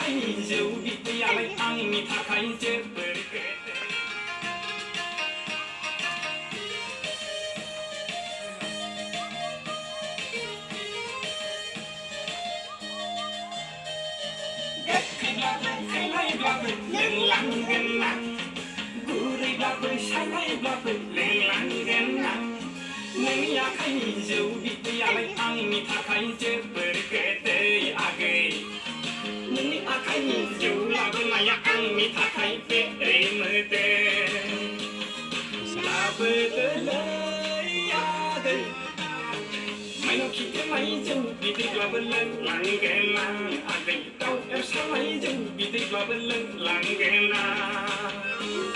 आखाइ जौ बिदैयालाय आंनि थाखाय जोबोर गोखैब्लाबो खैलायब्लाबो लोंलांगोन आं गुरैब्लाबो सायलायब्लाबो लोंलांगोन आं नोंनि आखाइ जौ बिदैयालाय आंनि थाखाय जोबोर गोदै आगै नोंनि आखाइनि जौ लाबोनाया आंनि थाखाय बेरे मोदै लाबोदोलै आगै माइनाव खिथेरनाय जौ बिदैब्लाबो लोंलांगोन आं आगै दाउ एरसावनाय जौ बिदैब्लाबो लोंलांगोन आं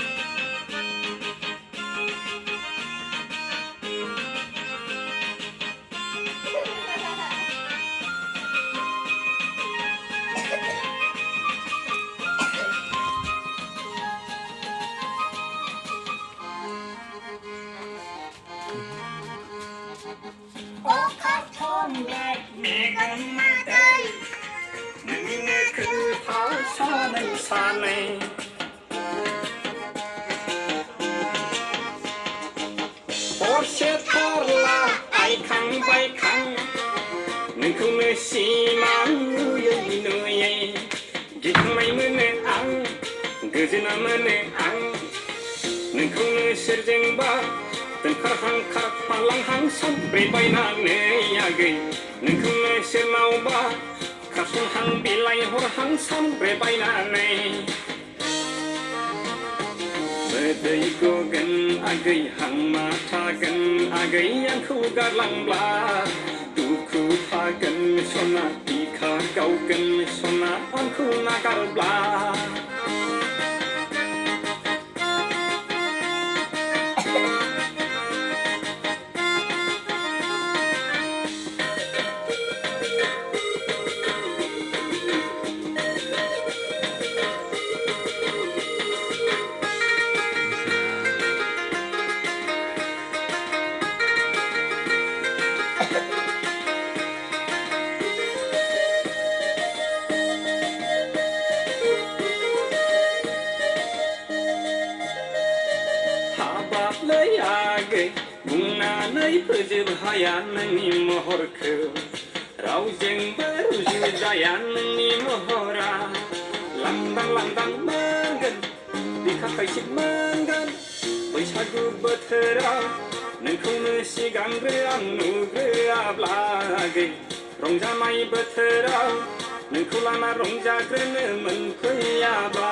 सानै हरसे थारला आइखां बायखां नोंखौनो सिमां नुयै नुयै गिखांनाय मोनो आं गोजोना मोनो आं नोंखौनो सोरजोंबा दोनखारहां खारफालांहां सानब्रेबायनानै आगै नोंखौनो सोरनावबा खारसनहां बिलाइ हरहां सानब्रेबायनानै मोदै गगोन आगै हांमा थागोन आगै आंखौ गारलांब्ला दुखु थागोन सना बिखा गावगोन सना आंखौ नागारब्ला बुंनानै फोजोब हाया नोंनि महरखौ रावजोंबो रुजु जाया नोंनि महरा लांदां लांदां मोनगोन बिखा खायसिब मोनगोन बैसागु बोथोराव नोंखौनो सिगांग्रो आं नुग्रोआब्ला आगै रंजानाय बोथोराव नोंखौ लाना रंजाग्रोनो मोनफैयाब्ला